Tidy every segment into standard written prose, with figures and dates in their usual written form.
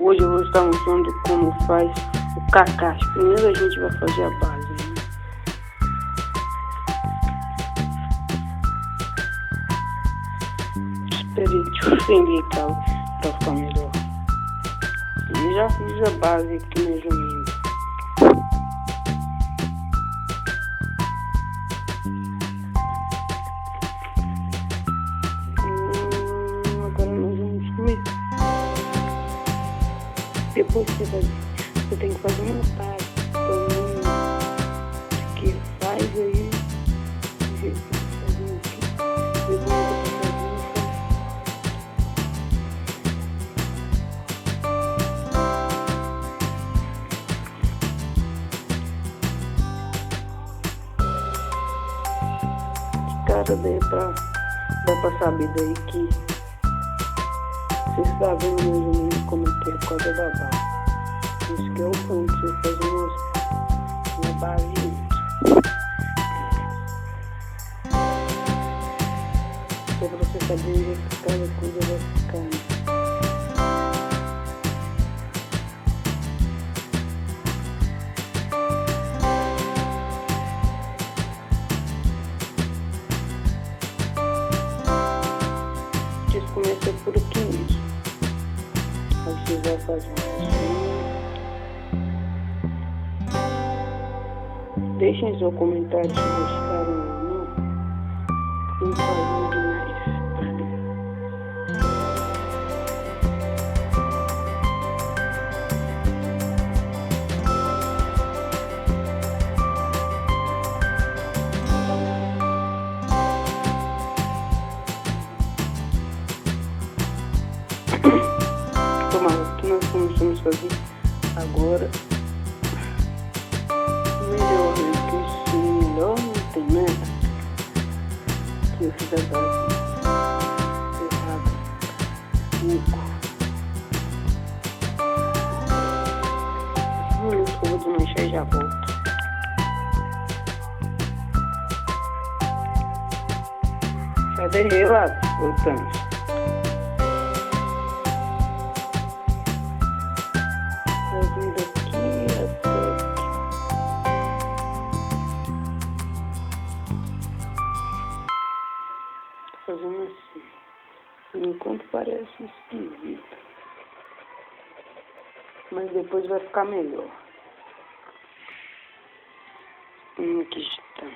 Hoje eu vou estar mostrando como faz o cacacho. Primeiro a gente vai fazer a base, né? Espera aí, deixa eu estender pra ficar melhor. Eu já fiz a base aqui mais ou menos. Agora nós vamos começar. Depois você tem que fazer uma base. Então, que faz aí do jeito que você fazendo aqui. Depois eu vou cara, dá pra saber daí que você está vendo mais ou menos como é que é a corda da base. Isso que é o ponto, você faz uma base só pra você saber onde é que cada coisa vai ficar, né? Começa por aqui mesmo. Aí você vai fazer assim. Deixem seu comentário se gostaram ou não. Por favor, demais. O que nós começamos a fazer agora melhor, né? Porque se melhor não tem nada. Que eu fiz a base errada. Um minuto que eu vou desmanchar e já volto. Cadê lá? Voltamos. Fazendo assim, por enquanto parece esquisito, mas depois vai ficar melhor. Aqui está.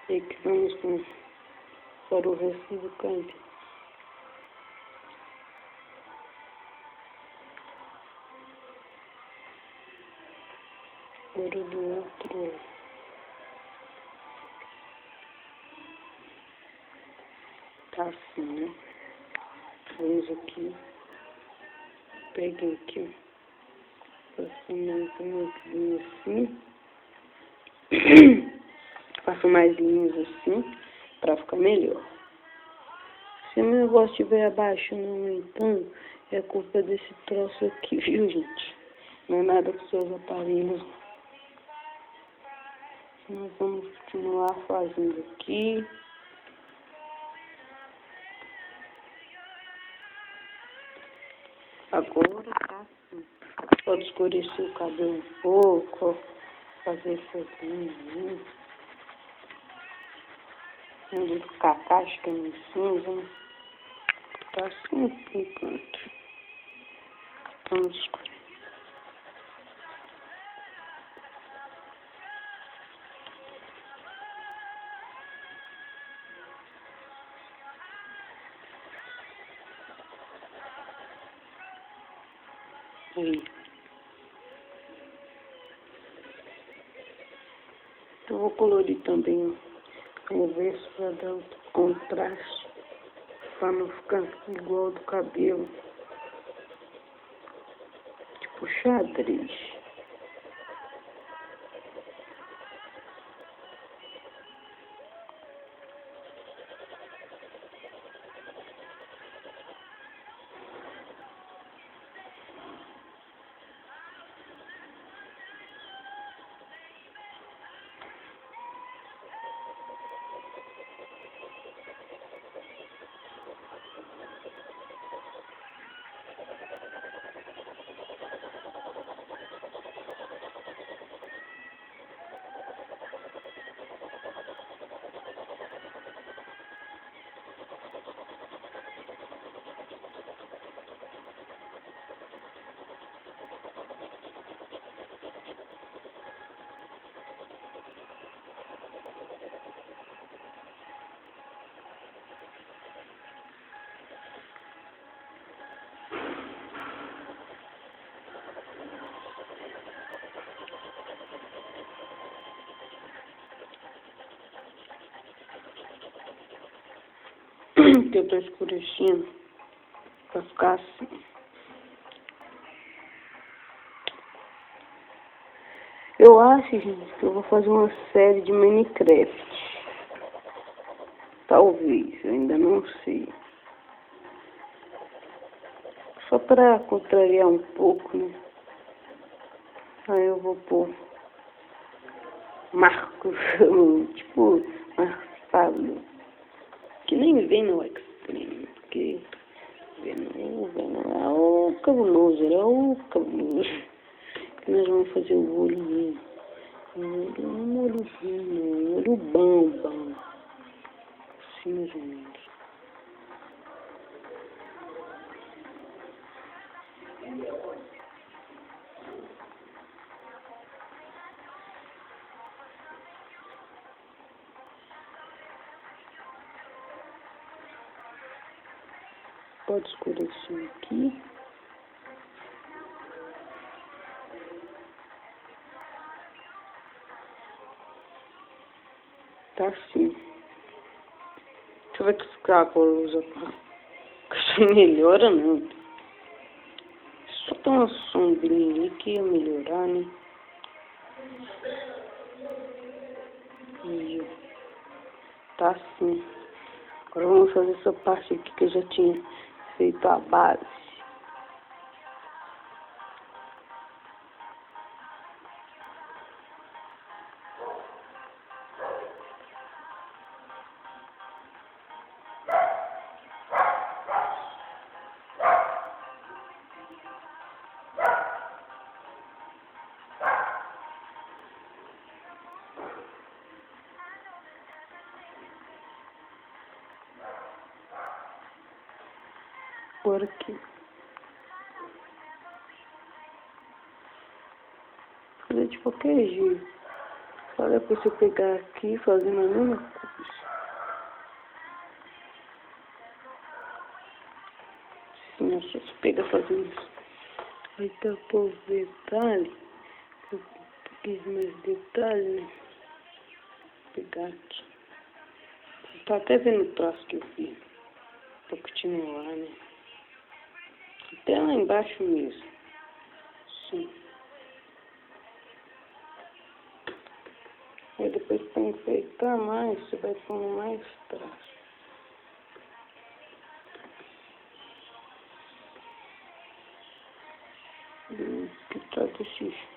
E aqui vamos para o resto do canto. Agora do outro lado. Tá assim, né? Vamos aqui. Peguei aqui, ó. Passando assim. Faço mais linhas assim, pra ficar melhor. Se o negócio estiver abaixo não, então é culpa desse troço aqui, viu, gente? Não é nada com seus aparelhos. Nós vamos continuar fazendo aqui. Agora tá assim. Pode escurecer o cabelo um pouco, ó, fazer foguinho. Onde o cacacho que é no cinza. Tá assim por enquanto. Vamos escurecer. Aí. Eu vou colorir também o verso para dar outro contraste, para não ficar igual do cabelo, tipo xadrez. que eu tô escurecendo pra ficar assim. Eu acho, gente, que eu vou fazer uma série de Minecraft. Talvez, eu ainda não sei. Só pra contrariar um pouco, né? Aí eu vou pôr Marcos, tipo, Marcos Pablo. Que nem vem no Extreme, porque Venom é o cabuloso, era o cabuloso. Que nós vamos fazer o olho, um olhozinho, um olho bom. Assim mais ou menos. Pode escurecer aqui. Tá assim. Deixa eu ver que ficar a cor usa pra... Isso melhora não. Só tem uma sombrinha ali que ia melhorar, né? E tá assim. Agora vamos fazer essa parte aqui que eu já tinha feito a base. Agora aqui. Fazer de qualquer jeito. Só depois você pegar aqui fazendo a mesma coisa. Sim, só você pega fazendo isso. Aí tá por detalhe. Eu quis mais detalhes, né? Vou pegar aqui. Você tá até vendo o traço que eu fiz. Pra continuar, né? Até lá embaixo mesmo. Sim. Aí depois para enfeitar mais, você vai pondo mais traço. Que tá desse jeito.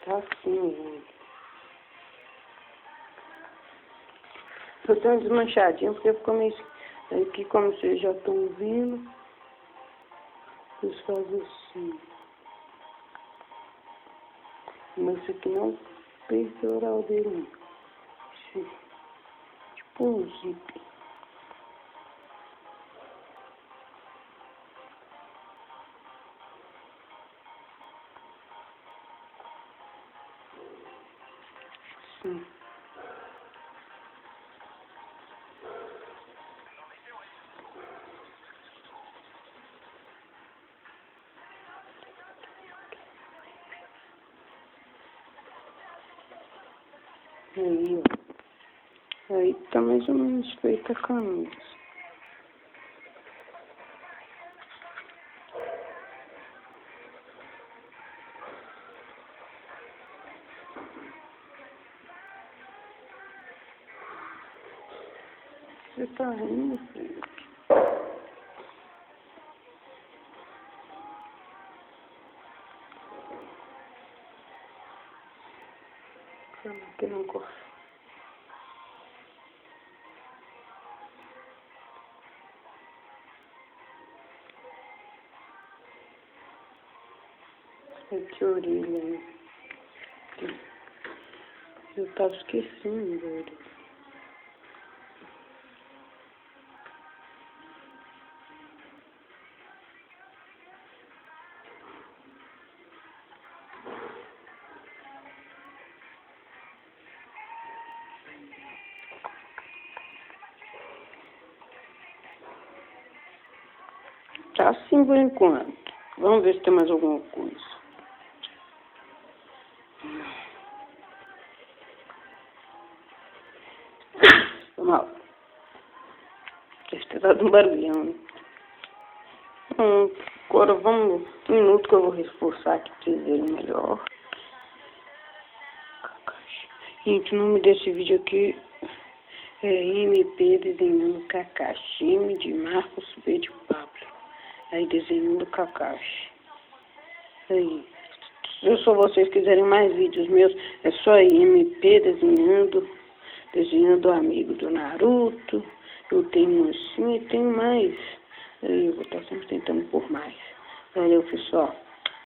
Tá assim, gente. Eu tenho uma desmanchadinha porque ficou meio... Aqui, como vocês já estão vendo, eles fazem assim. Mas isso aqui não é peitoral dele. Esse, tipo um zíper. Assim. Aí, ó. Aí tá mais ou menos feita a camisa. Você tá rindo, filho? Que não gosto. Que orelha, né? Eu tava esquecendo da orelha. Tá assim por enquanto. Vamos ver se tem mais alguma coisa. Tô mal. Deve ter dado um barulhão, né? Agora vamos... Um minuto que eu vou reforçar aqui pra vocês verem melhor. Gente, o nome desse vídeo aqui é MP Desenhando Kakashi. M de Marcos, B de Pablo. Aí desenhando Kakashi. Aí. Se vocês quiserem mais vídeos meus, é só aí, MP desenhando o amigo do Naruto. Eu tenho assim e tenho mais. Aí eu vou estar sempre tentando por mais. Valeu, pessoal.